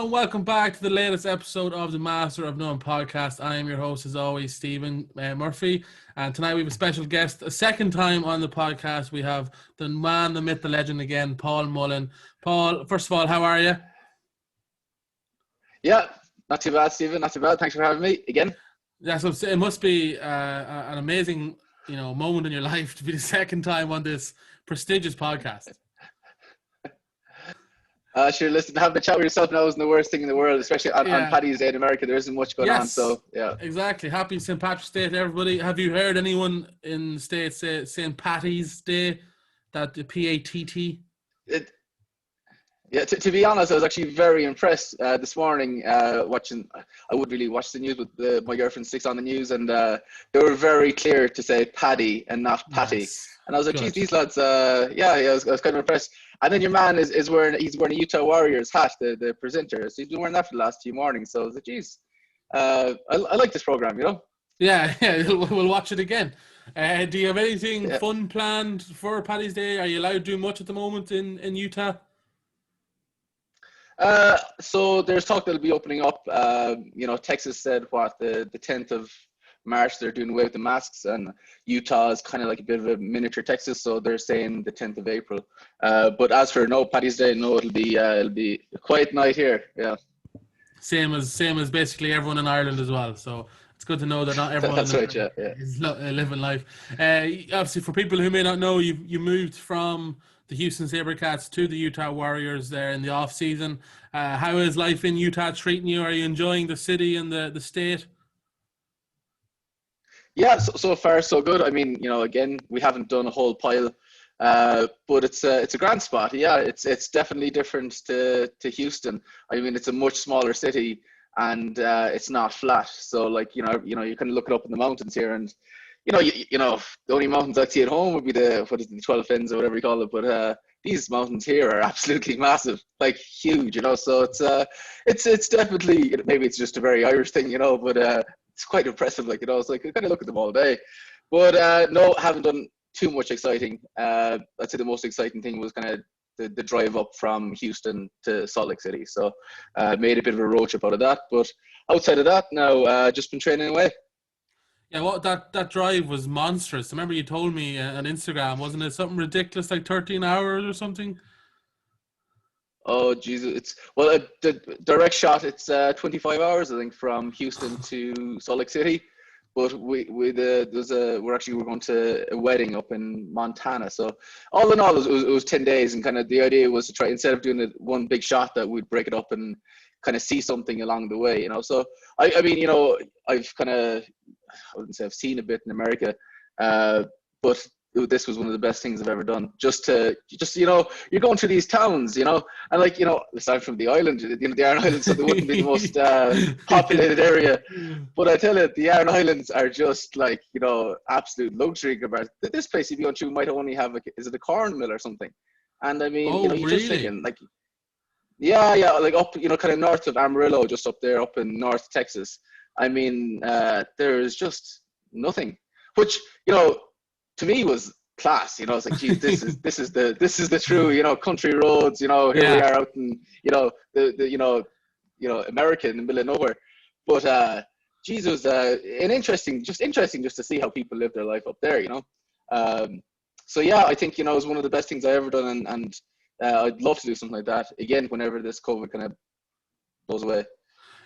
and welcome back to the latest episode of the Master of None podcast. I am your host, as always, Stephen Murphy, and tonight we have a special guest. A second time on the podcast, we have the man, the myth, the legend again, Paul Mullen. Paul, first of all, how are you? Yeah, not too bad, Stephen. Not too bad. Thanks for having me again. Yeah, so it must be an amazing, moment in your life to be the second time on this prestigious podcast. Sure, listen, having a chat with yourself now isn't the worst thing in the world, especially on Paddy's Day in America. There isn't much going on, so yeah. Exactly. Happy St. Patrick's Day to everybody. Have you heard anyone in the States say St. Patty's Day, that the P-A-T-T? Yeah, to be honest, I was actually very impressed this morning watching. I would really watch the news, but my girlfriend sticks on the news, and they were very clear to say Paddy and not Patty. Yes. And I was like, geez, these lads, I was kind of impressed. And then your man is wearing a Utah Warriors hat, the presenter. So he's been wearing that for the last few mornings. So I was like, geez, I like this program, Yeah, we'll watch it again. Do you have anything fun planned for Paddy's Day? Are you allowed to do much at the moment in Utah? So there's talk that'll be opening up. Texas said the 10th of March they're doing away with the masks, and Utah is kind of like a bit of a miniature Texas, so they're saying the 10th of April. But as for Paddy's Day, it'll be a quiet night here. Yeah. Same as basically everyone in Ireland as well. So it's good to know that not everyone is living life. Obviously, for people who may not know, you moved from the Houston SaberCats to the Utah Warriors there in the off season. How is life in Utah treating you? Are you enjoying the city and the state? Yeah, so far so good. I mean, again, we haven't done a whole pile, but it's a grand spot. Yeah, it's definitely different to Houston. I mean, it's a much smaller city, and it's not flat. So you kind of look it up in the mountains here, and the only mountains I see at home would be the 12 Fins or whatever you call it. But these mountains here are absolutely massive, like huge. So it's definitely, maybe it's just a very Irish thing, but. It's quite impressive, it's like I kind of look at them all day. But no, haven't done too much exciting. I'd say the most exciting thing was kind of the drive up from Houston to Salt Lake City. So made a bit of a road trip out of that. But outside of that, now just been training away. Yeah, that drive was monstrous. I remember you told me on Instagram, wasn't it something ridiculous, like 13 hours or something? Oh Jesus! The direct shot. It's 25 hours, I think, from Houston to Salt Lake City. But we're going to a wedding up in Montana. So all in all, it was 10 days, and kind of the idea was to try, instead of doing one big shot, that we'd break it up and kind of see something along the way. So I mean, I've kind of, I wouldn't say I've seen a bit in America, but this was one of the best things I've ever done. Just you're going through these towns, and aside from the island, the Aran Islands, so they wouldn't be the most populated area. But I tell you, the Aran Islands are just absolute luxury compared. This place you'd be going through might only have is it a corn mill or something? And I mean, you're really? just thinking up, kind of north of Amarillo, just up there, up in North Texas. I mean, there's just nothing, which to me was class. It's like, geez, this is the true, country roads. Here we are out in, America in the middle of nowhere. But Jesus, interesting just to see how people live their life up there. So yeah, I think it was one of the best things I ever done, and I'd love to do something like that again whenever this COVID kind of goes away.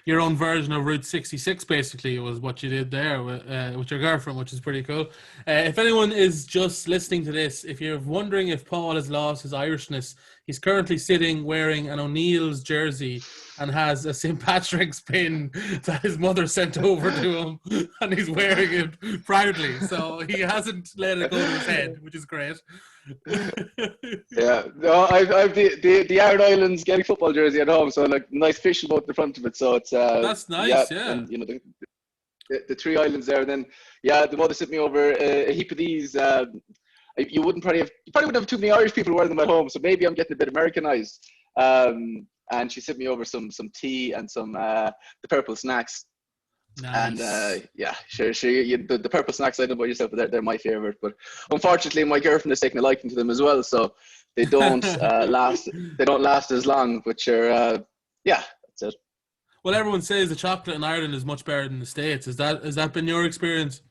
Your own version of Route 66 basically was what you did there with your girlfriend, which is pretty cool. If anyone is just listening to this, if you're wondering if Paul has lost his Irishness, he's currently sitting wearing an O'Neill's jersey and has a St. Patrick's pin that his mother sent over to him, and he's wearing it proudly. So he hasn't let it go to his head, which is great. Yeah, no, I've the Aran Islands Gaelic football jersey at home, so nice fishing boat in the front of it. So it's that's nice, yeah. And the three islands there. And then the mother sent me over a heap of these. You probably wouldn't have too many Irish people wearing them at home, so maybe I'm getting a bit Americanized. And she sent me over some tea and some the purple snacks. Nice. And sure. The purple snacks, I don't know about yourself, but they're my favorite. But unfortunately, my girlfriend has taken a liking to them as well, so they don't last. They don't last as long. But that's it. Well, everyone says the chocolate in Ireland is much better than the States. Has that been your experience?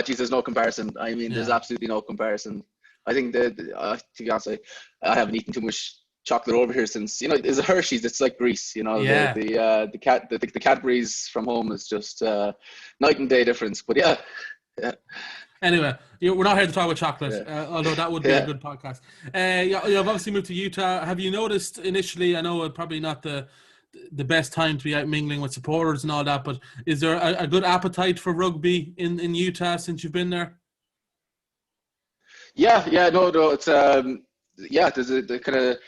Geez, there's no comparison. I mean, there's Yeah. absolutely no comparison. I think to be honest, I haven't eaten too much chocolate over here since, it's a Hershey's. It's like Greece. Yeah. The Cadbury's from home is just night and day difference. But yeah, yeah, Anyway, we're not here to talk about chocolate, yeah, although that would be a yeah. good podcast. You've obviously moved to Utah. Have you noticed initially? I know probably not the best time to be out mingling with supporters and all that, but is there a good appetite for rugby in Utah since you've been there? Yeah. No. It's yeah. There's the kind of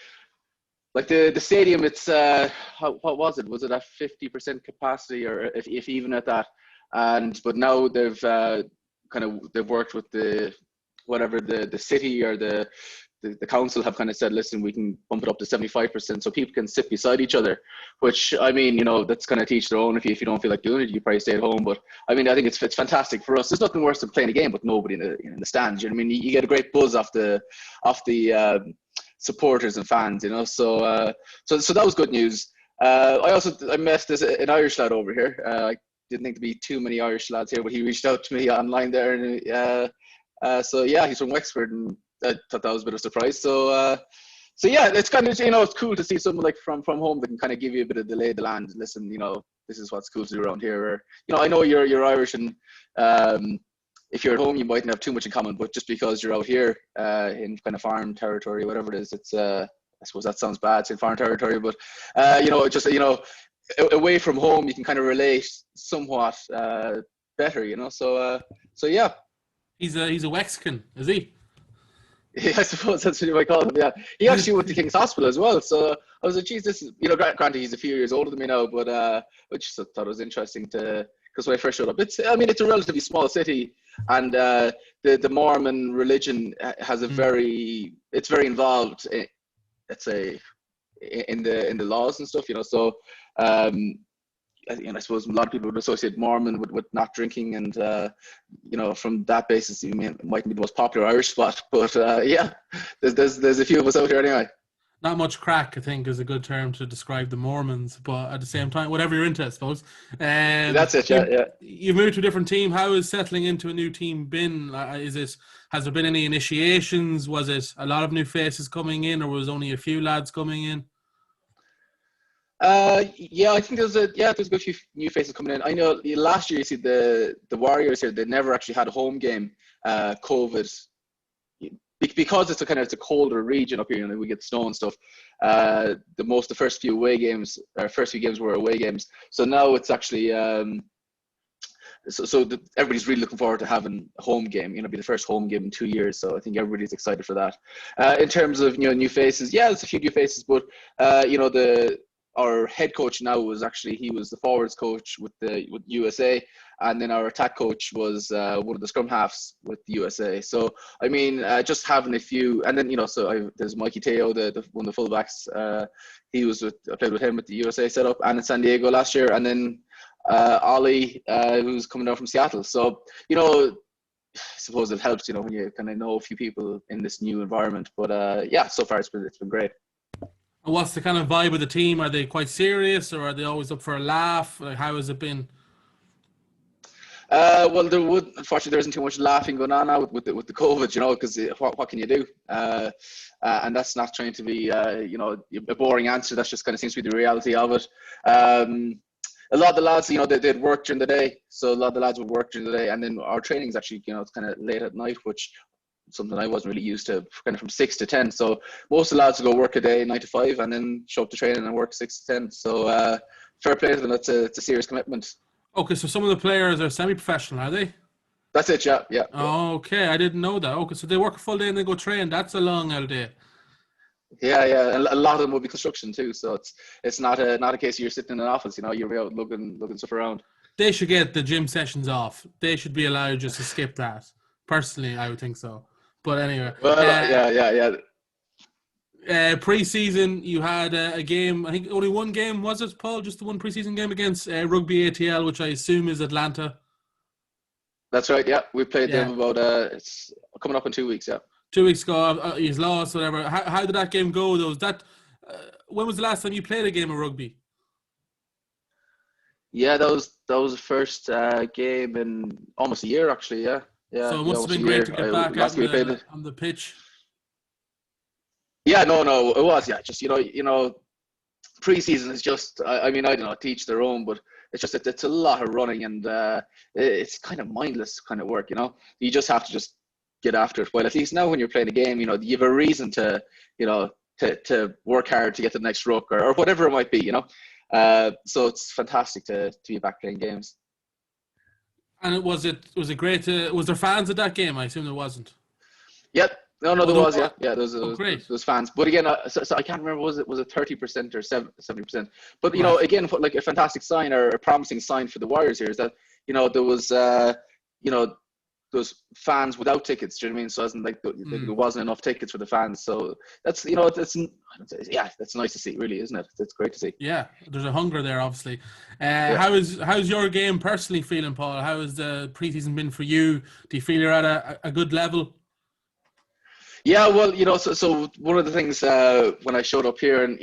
like the stadium. It's what was it? Was it at 50% capacity, or if even at that? But now they've worked with the city or the council have kind of said, listen, we can bump it up to 75% so people can sit beside each other, which, I mean, that's going to teach their own. If you don't feel like doing it, you probably stay at home. But I mean, I think it's fantastic for us. There's nothing worse than playing a game with nobody in the stands. You know what I mean? You get a great buzz off the supporters and fans, so that was good news. I met an Irish lad over here. I didn't think there'd be too many Irish lads here, but he reached out to me online there, and so yeah, he's from Wexford, and I thought that was a bit of a surprise. So yeah, it's kind of, it's cool to see someone like from home that can kind of give you a bit of the lay of the land. Listen, this is what's cool to do around here. Or, I know you're Irish, and if you're at home, you mightn't have too much in common. But just because you're out here in kind of farm territory, whatever it is, it's I suppose that sounds bad, it's in farm territory, but away from home, you can kind of relate somewhat better. So yeah. He's a Wexican, is he? Yeah, I suppose that's what you might call him. Yeah, he actually went to King's Hospital as well. So I was like, geez, this is, granted he's a few years older than me now, but I just thought it was interesting because when I first showed up, it's a relatively small city, and the Mormon religion has it's very involved, let's say, in the laws and stuff, So I suppose a lot of people would associate Mormon with not drinking, and from that basis, it might be the most popular Irish spot. But yeah, there's a few of us out here anyway. Not much crack, I think, is a good term to describe the Mormons, but at the same time, whatever you're into, I suppose. That's it, yeah. You've moved to a different team. How has settling into a new team been? Has there been any initiations? Was it a lot of new faces coming in, or was only a few lads coming in? Yeah, I think there's a good few new faces coming in. I know last year, you see the Warriors here, they never actually had a home game. COVID, because it's a colder region up here, we get snow and stuff. The first few games were away games. So now it's actually everybody's really looking forward to having a home game. Be the first home game in 2 years. So I think everybody's excited for that. In terms of new faces, yeah, there's a few new faces, but our head coach now he was the forwards coach with USA, and then our attack coach was one of the scrum halves with the USA. So I mean, just having a few, and then there's Mikey Teo, one of the fullbacks. I played with him at the USA setup and in San Diego last year, and then Ollie, who's coming down from Seattle. So I suppose it helps, when you kind of know a few people in this new environment. But yeah, so far it's been great. And what's the kind of vibe of the team? Are they quite serious, or are they always up for a laugh? Like, how has it been? Well, unfortunately, there isn't too much laughing going on now with the COVID, because what can you do? And that's not trying to be, a boring answer. That's just kind of seems to be the reality of it. A lot of the lads, they'd work during the day. So a lot of the lads would work during the day. And then our training is actually, it's kind of late at night, which something I wasn't really used to, kind of from 6 to 10. So most of the lads will go work a day 9 to 5 and then show up to training and work 6 to 10. So fair play to them. It's a serious commitment. Okay, so some of the players are semi-professional, are they? That's it, yeah. Okay, I didn't know that. Okay, so they work a full day and they go train. That's a long old day. Yeah. And a lot of them will be construction too. So it's not a case of you're sitting in an office. You're out looking stuff around. They should get the gym sessions off. They should be allowed just to skip that. Personally, I would think so. But anyway. Well, yeah. Pre-season, you had a game. I think only one game, was it, Paul? Just the one pre-season game against Rugby ATL, which I assume is Atlanta. That's right. Yeah, we played them about. It's coming up in 2 weeks. Yeah. 2 weeks ago, he's lost. Whatever. How did that game go? Though, when was the last time you played a game of rugby? Yeah, that was the first game in almost a year, actually. Yeah, So it must have almost a been great year. to get back out Last on year we played the it. pitch. Yeah, no, it was. Yeah, just preseason is just. I mean, I don't know, teach their own, but it's just it's a lot of running, and it's kind of mindless kind of work. You just have to just get after it. Well, at least now when you're playing a game, you have a reason to, to work hard to get to the next ruck or whatever it might be. So it's fantastic to be back playing games. And was it great to, was there fans at that game? I assume there wasn't. Yep. No, Oh, there there was, was. yeah. Oh, great. Those fans, but again, so I can't remember, was it 30% or 70%? But Right. again, like a fantastic sign or a promising sign for the Warriors here is that there was you know those fans without tickets. Do you know what I mean? So it wasn't like there wasn't enough tickets for the fans. So that's that's nice to see, really, isn't it? It's great to see. Yeah, there's a hunger there, obviously. Yeah. How's your game personally feeling, Paul? How has the preseason been for you? Do you feel you're at a good level? Yeah, well, so one of the things when I showed up here, and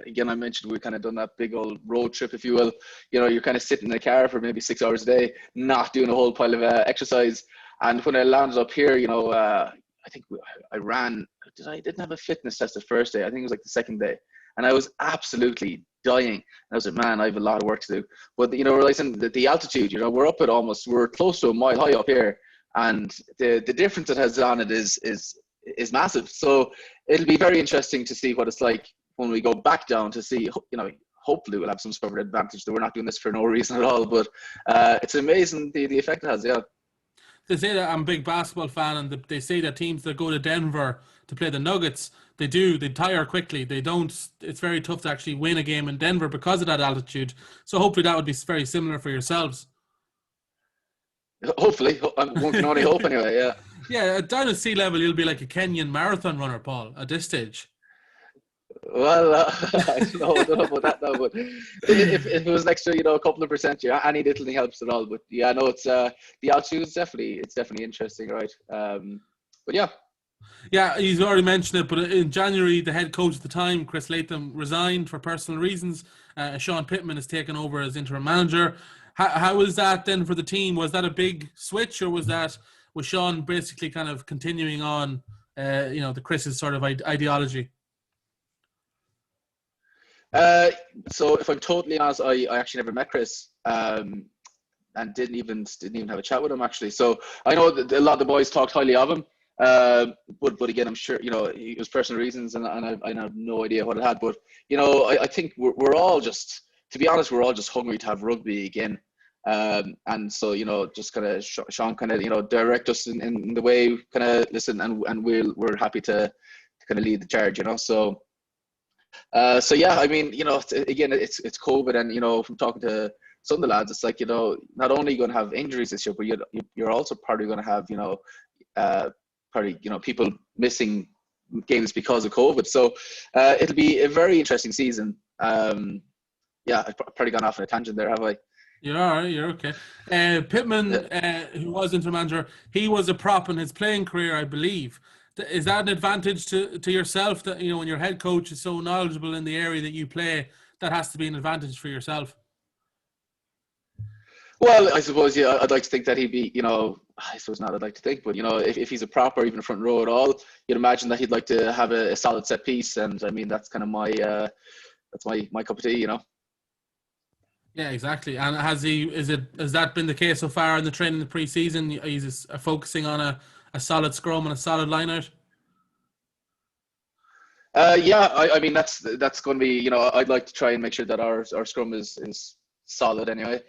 again, I mentioned we kind of done that big old road trip, if you will. You're kind of sitting in the car for maybe 6 hours a day, not doing a whole pile of exercise. And when I landed up here, I think I ran. I didn't have a fitness test the first day. I think it was like the second day, and I was absolutely dying. And I was like, man, I have a lot of work to do. But realizing that the altitude, we're close to a mile high up here, and the difference it has on it is massive. So it'll be very interesting to see what it's like when we go back down to see, hopefully we'll have some sort of advantage that we're not doing this for no reason at all. But it's amazing the effect it has, yeah. They say that I'm a big basketball fan, and they say that teams that go to Denver to play the Nuggets, they tire quickly. They don't. It's very tough to actually win a game in Denver because of that altitude. So hopefully that would be very similar for yourselves. Hopefully, one can only hope anyway, yeah. Yeah, down at sea level, you'll be like a Kenyan marathon runner, Paul, at this stage. Well, I don't know about that now, but if it was an extra, a couple of percent, yeah, any little thing helps at all. But yeah, no, it's the altitude is definitely interesting, right? But yeah. Yeah, he's already mentioned it, but in January, the head coach at the time, Chris Latham, resigned for personal reasons. Sean Pittman has taken over as interim manager. How was that then for the team? Was that a big switch, or was Sean basically kind of continuing on, the Chris's sort of ideology? So if I'm totally honest, I actually never met Chris, and didn't even have a chat with him actually. So I know that a lot of the boys talked highly of him, but again, I'm sure it was personal reasons, and I have no idea what it had. But I think we're all just, to be honest, we're all just hungry to have rugby again. And so just kind of Sean kind of direct us in the way, kind of listen, and we're happy to kind of lead the charge. So yeah, I mean, again, it's COVID, and from talking to some of the lads, it's like not only are you going to have injuries this year, but you're also probably going to have probably people missing games because of COVID. So it'll be a very interesting season. Yeah, I've probably gone off on a tangent there, have I? You're all right. You're okay. Pittman, who was interim manager, he was a prop in his playing career, I believe. Is that an advantage to yourself that when your head coach is so knowledgeable in the area that you play, that has to be an advantage for yourself? Well, I suppose, yeah, I'd like to think that he'd be, I suppose not I'd like to think, but, if he's a prop or even a front row at all, you'd imagine that he'd like to have a solid set piece. And I mean, that's kind of that's my cup of tea, Yeah, exactly. And has that been the case so far in the training in the pre-season? He's focusing on a solid scrum and a solid line out? Yeah, I mean, that's going to be, I'd like to try and make sure that our scrum is solid anyway.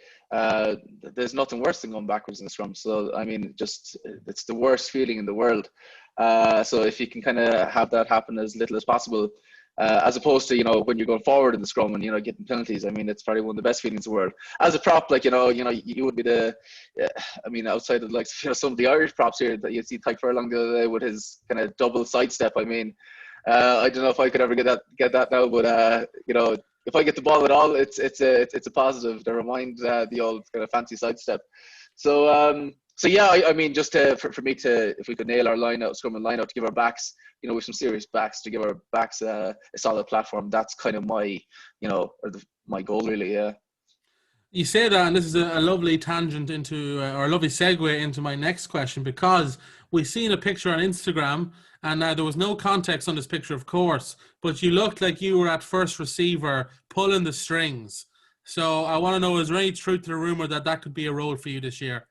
There's nothing worse than going backwards in the scrum. So, I mean, it's the worst feeling in the world. So if you can kind of have that happen as little as possible, as opposed to, when you're going forward in the scrum and, getting penalties, I mean, it's probably one of the best feelings in the world. As a prop, like, you would be I mean, outside of like, some of the Irish props here that you see Tyke Furlong the other day with his kind of double sidestep, I mean, I don't know if I could ever get that now, but if I get the ball at all, it's a positive. Never mind the old kind of fancy sidestep. So yeah, I mean, just for me to, if we could nail our scrum and line out to give our backs, with some serious backs, to give our backs a solid platform. That's kind of my, my goal really. Yeah. You say that, and this is a lovely tangent into, or a lovely segue into my next question, because we seen a picture on Instagram, and there was no context on this picture, of course, but you looked like you were at first receiver pulling the strings. So I want to know, is there any truth to the rumor that that could be a role for you this year?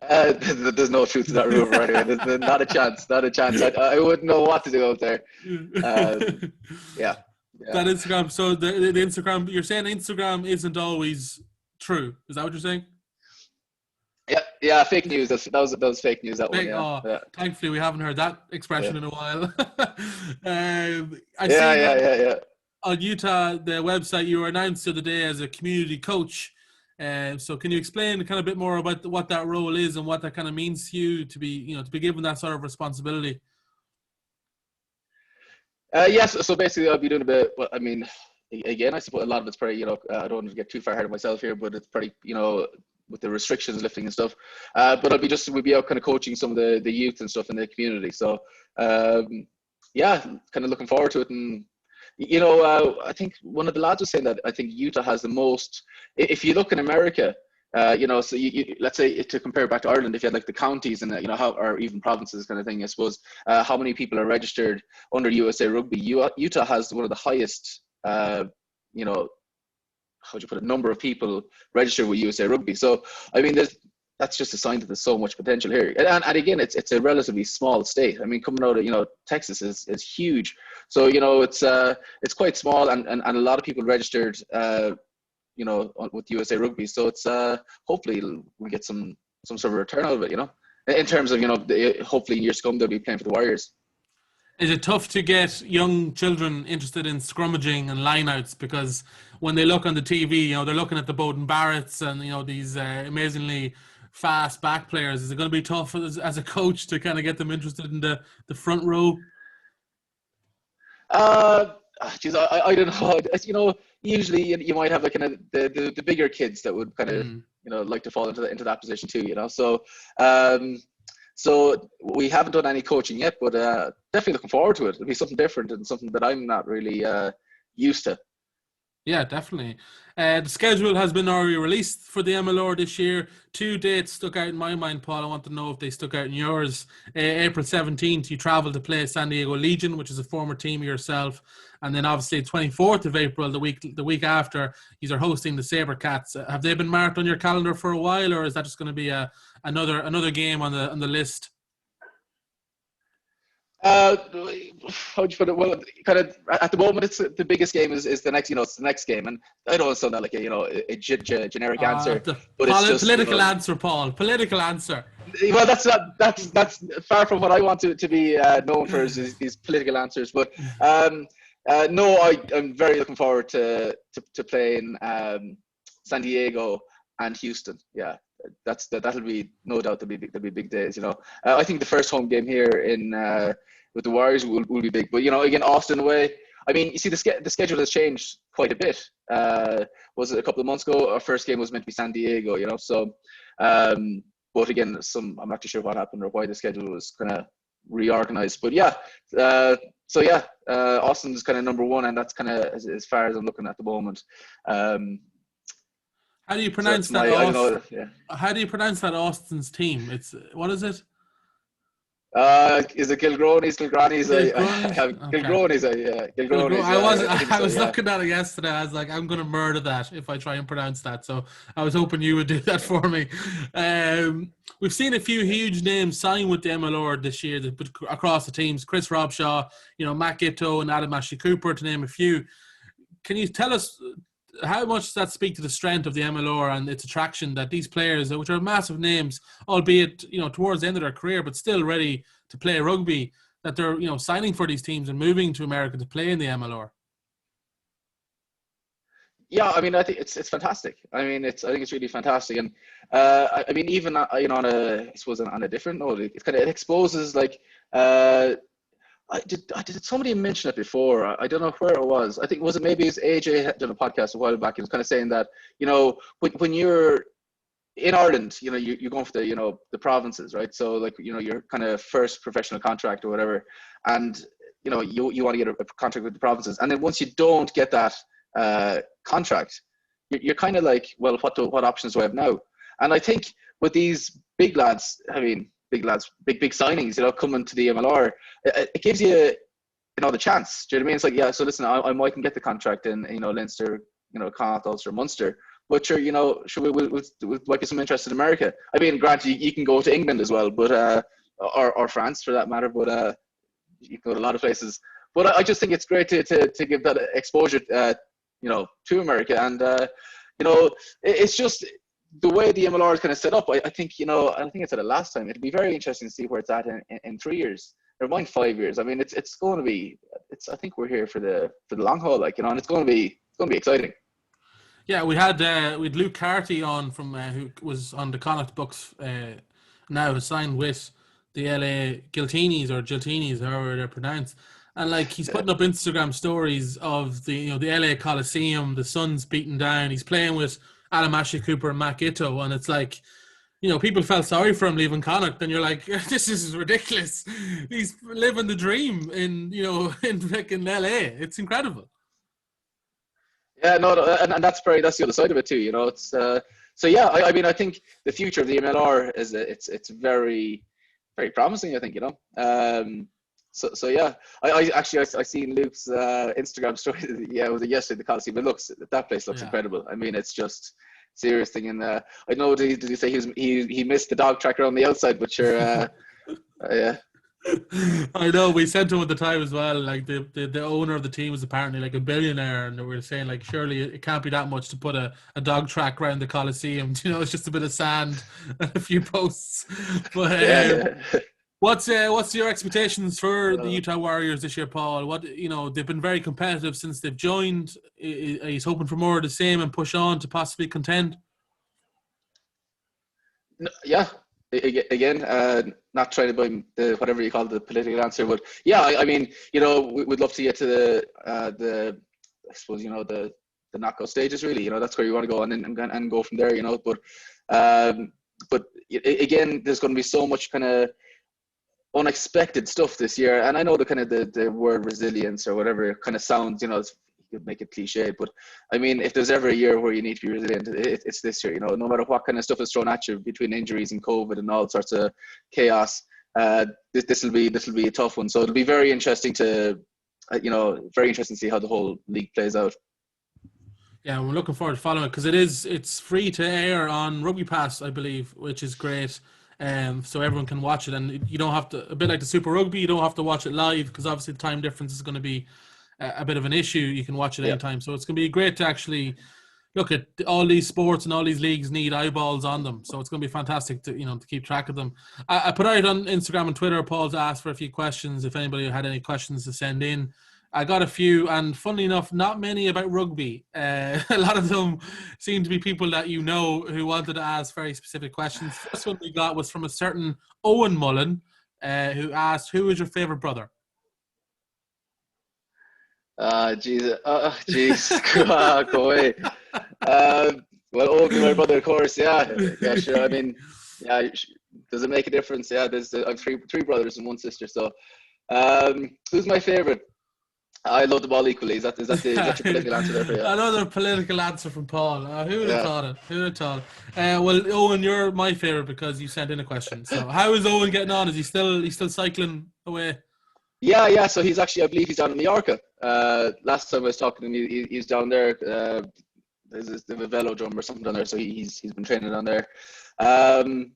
There's no truth to that rumor anyway. There's not a chance. Not a chance. I wouldn't know what to do out there. Yeah, yeah. That Instagram. So the Instagram. You're saying Instagram isn't always true. Is that what you're saying? Yeah, yeah, fake news. That was fake news. That one, Fake. yeah, Oh, yeah, thankfully we haven't heard that yeah, expression in a while. I yeah, seen yeah, yeah, yeah. on Utah the website you were announced the other day as a community coach. So can you explain kind of a bit more about what that role is and what that kind of means to you to be, to be given that sort of responsibility? Yes. So basically, I'll be doing a bit. Well, I mean, again, I suppose a lot of it's pretty. I don't want to get too far ahead of myself here, but it's pretty. With the restrictions lifting and stuff. But we'll be out kind of coaching some of the youth and stuff in the community. So, yeah, kind of looking forward to it. And I think one of the lads was saying that I think Utah has the most. If you look in America, so let's say to compare back to Ireland, if you had like the counties and how, or even provinces kind of thing, I suppose, how many people are registered under USA Rugby? Utah has one of the highest, you know, how do you put it, number of people registered with USA Rugby. So I mean, that's just a sign that there's so much potential here. And again, it's a relatively small state. I mean, coming out of Texas is huge. So it's quite small, and a lot of people registered. With USA Rugby. So it's hopefully we'll get some sort of return out of it. In terms of hopefully in years to come they'll be playing for the Warriors. Is it tough to get young children interested in scrummaging and lineouts, because when they look on the TV, they're looking at the Bowden Barretts and these amazingly fast back players? Is it going to be tough as a coach to kind of get them interested in the front row? Geez, I don't know. Usually you might have like kind of the bigger kids that would kind of like to fall into that position too. So we haven't done any coaching yet, but definitely looking forward to it. It'll be something different and something that I'm not really used to. Yeah, definitely. The schedule has been already released for the MLR this year. Two dates stuck out in my mind, Paul. I want to know if they stuck out in yours. April 17th, you travel to play San Diego Legion, which is a former team of yourself. And then obviously 24th of April, the week after, you are hosting the Sabercats. Have they been marked on your calendar for a while, or is that just going to be another game on the list? How do you put it? Well, kind of at the moment, it's the biggest game is the next. It's the next game, and I don't sound like a generic answer, but it's just political answer, Paul. Political answer. Well, that's far from what I want to be known for, is these political answers. But no, I'm very looking forward to playing San Diego and Houston. Yeah. That'll be no doubt. There'll be big days. I think the first home game here in with the Warriors will be big. But again, Austin away. I mean, you see the schedule has changed quite a bit. Was it a couple of months ago? Our first game was meant to be San Diego. So, but again, I'm not too sure what happened or why the schedule was kind of reorganized. But yeah, so yeah, Austin's kind of number one, and that's kind of as far as I'm looking at the moment. How do you pronounce so that? I don't know, yeah. How do you pronounce that Austin's team? What is it? Is it Gilgronis, Gilgronis? Gilgronis, yeah. Gilgronis. I was looking at it yesterday. I was like, I'm going to murder that if I try and pronounce that. So I was hoping you would do that for me. We've seen a few huge names sign with the MLR this year across the teams. Chris Robshaw, Matt Gitto and Adam Ashley Cooper, to name a few. Can you tell us how much does that speak to the strength of the MLR and its attraction, that these players, which are massive names, albeit towards the end of their career, but still ready to play rugby, that they're signing for these teams and moving to America to play in the MLR? Yeah, I mean, I think it's fantastic. I think it's really fantastic, and I mean, even on a different note, it exposes like. Did somebody mention it before? I don't know where it was. I think maybe it's AJ had done a podcast a while back. He was kind of saying that when you're in Ireland, you're going for the provinces, right? So like your kind of first professional contract or whatever, and you want to get a contract with the provinces, and then once you don't get that contract, you're kind of like, well, what options do I have now? And I think with these big lads, big signings, coming to the MLR, it gives you, the chance. Do you know what I mean? It's like, yeah, so listen, I mightn't get the contract in, Leinster, Connacht, Ulster, Munster, but sure, we'll might be some interest in America. I mean, granted, you can go to England as well, but or France for that matter, but you can go to a lot of places. But I just think it's great to give that exposure, to America, and it's just the way the MLR is kind of set up. I think, I think I said it last time. It'd be very interesting to see where it's at in 3 years. Never mind 5 years. I mean, it's going to be. I think we're here for the long haul, and it's going to be exciting. Yeah, we had Luke Carty on from who was on the Connacht books. Now signed with the LA Giltinis or Giltinis, however they're pronounced. And like he's putting up Instagram stories of the the LA Coliseum, the sun's beating down. He's playing with Adam Ashley Cooper and Matt Gitto, and it's like, people felt sorry for him leaving Connacht, and you're like, this is ridiculous. He's living the dream in in LA. It's incredible. Yeah, no, and that's the other side of it too. It's so yeah. I mean, I think the future of the MLR is it's very, very promising. I think So yeah, I seen Luke's Instagram story. Yeah, it was yesterday, the Coliseum. That place looks incredible. I mean, it's just serious thing. And I know, did he say he missed the dog tracker on the outside? But sure, yeah. I know, we sent him at the time as well. Like the owner of the team was apparently like a billionaire, and they were saying like, surely it can't be that much to put a dog track around the Coliseum. It's just a bit of sand and a few posts. But what's your expectations for the Utah Warriors this year, Paul? What they've been very competitive since they've joined. He's hoping for more of the same and push on to possibly contend. Yeah. Again, not trying to buy the whatever you call the political answer, but yeah, I mean, we'd love to get to the I suppose the knockout stages. Really, that's where you want to go and go from there. But again, there's going to be so much kind of unexpected stuff this year, and I know the kind of the word resilience or whatever it kind of sounds, you could make it cliche, but I mean, if there's ever a year where you need to be resilient, it's this year. No matter what kind of stuff is thrown at you between injuries and COVID and all sorts of chaos, this will be a tough one. So it'll be very interesting to see how the whole league plays out. Yeah, we're looking forward to following it because it's free to air on Rugby Pass, I believe, which is great. So everyone can watch it, and you don't have to, a bit like the Super Rugby, you don't have to watch it live because obviously the time difference is going to be a bit of an issue. You can watch it anytime. So it's going to be great to actually look at all these sports, and all these leagues need eyeballs on them. So it's going to be fantastic to keep track of them. I put out on Instagram and Twitter, Paul, to ask for a few questions. If anybody had any questions to send in, I got a few, and funnily enough, not many about rugby. A lot of them seem to be people that who wanted to ask very specific questions. The first one we got was from a certain Owen Mullen, who asked, who is your favourite brother? Jesus. Go away. Well, Owen, my brother, of course. Yeah, sure. I mean, yeah, does it make a difference? Yeah, there's I'm three brothers and one sister. So, who's my favourite? I love them all equally. Is that your political answer there for you? Another political answer from Paul. Who would have thought it? Who would have thought it? Well, Owen, you're my favourite because you sent in a question. So how is Owen getting on? Is he still cycling away? Yeah. So he's actually, I believe he's down in Mallorca. Last time I was talking to him, he's down there. There's a velodrome or something down there. So he's been training down there.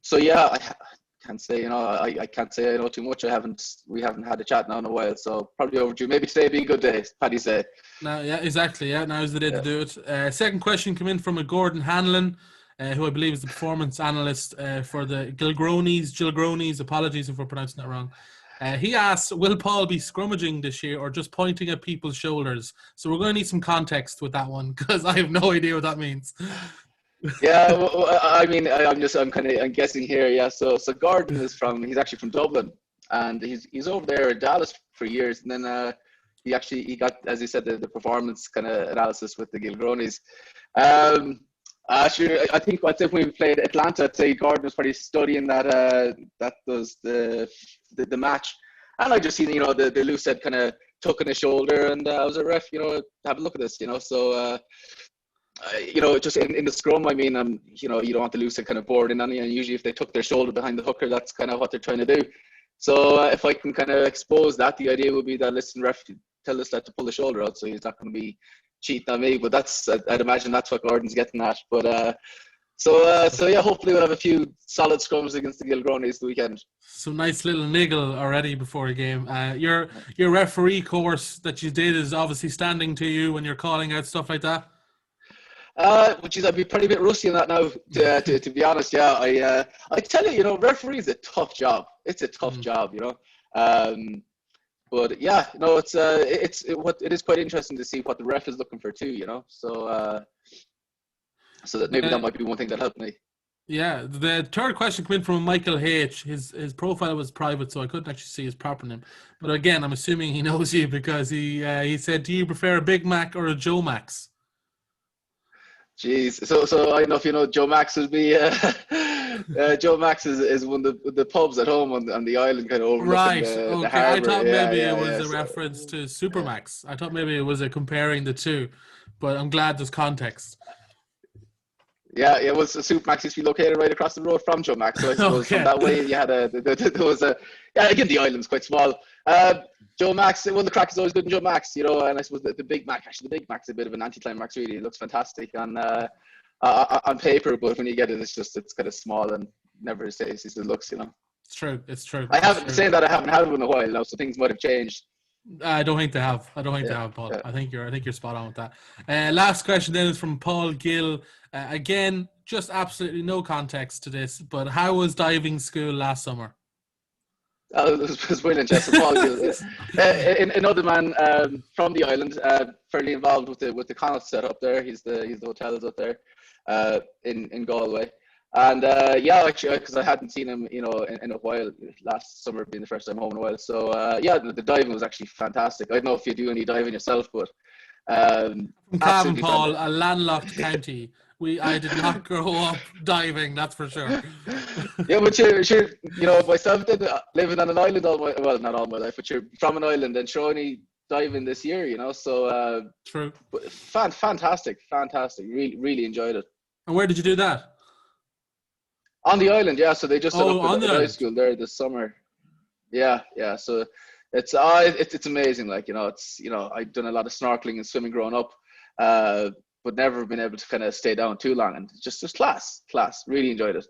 So yeah, I can't say, I can't say I know too much. We haven't had a chat now in a while, so probably overdue. Maybe today would be a good day, Paddy say. No, yeah, exactly. Yeah, now's the day to do it. Second question came in from a Gordon Hanlon, who I believe is the performance analyst for the Gilgronis. Apologies if we're pronouncing that wrong. He asks, will Paul be scrummaging this year or just pointing at people's shoulders? So we're going to need some context with that one because I have no idea what that means. Yeah, well, I mean, I'm guessing here. Yeah, so Gordon he's actually from Dublin, and he's over there in Dallas for years, and then he got, as you said, the performance kind of analysis with the Gilgronis. Sure, I think when we played Atlanta, I'd say Gordon was probably studying that was the match, and I just seen the loose head kind of tucking his shoulder, and I was a ref, have a look at this, so. just in the scrum, I mean, you don't want to lose a kind of board in any, and usually if they tuck their shoulder behind the hooker, that's kind of what they're trying to do. So if I can kind of expose that, the idea would be that, listen, ref, tell us that to pull the shoulder out, so he's not going to be cheating on me. But I'd imagine that's what Gordon's getting at. But so yeah, hopefully we'll have a few solid scrums against the Gilgronis the weekend. Some nice little niggle already before a game. Your referee course that you did is obviously standing to you when you're calling out stuff like that. Which is, I'd be pretty bit rusty on that now, to be honest. Yeah, I tell you, referee is a tough job. It's a tough job, But yeah, it is quite interesting to see what the ref is looking for too, So that maybe that might be one thing that helped me. Yeah, the third question came in from Michael H. His profile was private, so I couldn't actually see his proper name. But again, I'm assuming he knows you because he said, "Do you prefer a Big Mac or a Joe Max?" Jeez, so I don't know if you know, Joe Max would be Joe Max is one of the pubs at home on the island, kind of overlooking Right. the Okay. harbour. I thought maybe it was a reference to Supermax. I thought maybe it was a comparing the two, but I'm glad there's context. Yeah. Well, Supermax used to be located right across the road from Joe Max, so I suppose from that way you had there was again, the island's quite small. Joe Max, the crack is always good in Joe Max, and I suppose the Big Mac, actually the Big Mac's a bit of an anticlimax really. It looks fantastic on paper, but when you get it, it's kind of small and never as tasty as it looks, It's true. I haven't had one in a while now, so things might have changed. I don't think they have. Paul. Yeah. I think you're spot on with that. Last question then is from Paul Gill. Again, just absolutely no context to this, but how was diving school last summer? It was brilliant, Jess. Paul Gill, another man from the island, fairly involved with the Connaught set up there. He's the hotels up there in Galway. And actually, because I hadn't seen him, in a while, last summer being the first time home in a while. So the diving was actually fantastic. I don't know if you do any diving yourself, but from Cavan, Paul, a landlocked county. I did not grow up diving, that's for sure. Yeah, but myself living on an island not all my life, but you're from an island and sure only diving this year, So true. Fantastic. Really, really enjoyed it. And where did you do that? On the island, yeah. So they just set up on a dive school there this summer. Yeah. So it's amazing. Like I've done a lot of snorkeling and swimming growing up, but never been able to kind of stay down too long. And just class. Really enjoyed it.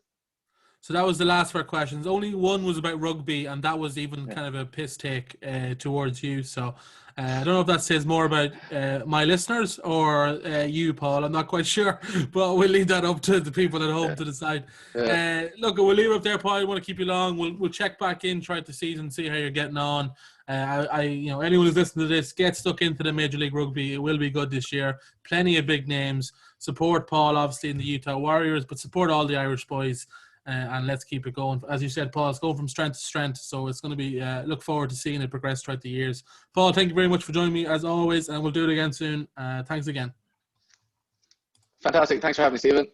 So that was the last of our questions. Only one was about rugby, and that was even kind of a piss take towards you. So I don't know if that says more about my listeners or you, Paul. I'm not quite sure, but we'll leave that up to the people at home to decide. Look, we'll leave it up there, Paul. I don't want to keep you long. We'll check back in throughout the season, see how you're getting on. Anyone who's listening to this, get stuck into the Major League Rugby. It will be good this year. Plenty of big names. Support Paul, obviously, in the Utah Warriors, but support all the Irish boys. And let's keep it going. As you said, Paul, it's going from strength to strength. So it's going to be, look forward to seeing it progress throughout the years. Paul, thank you very much for joining me as always. And we'll do it again soon. Thanks again. Fantastic. Thanks for having me, Stephen.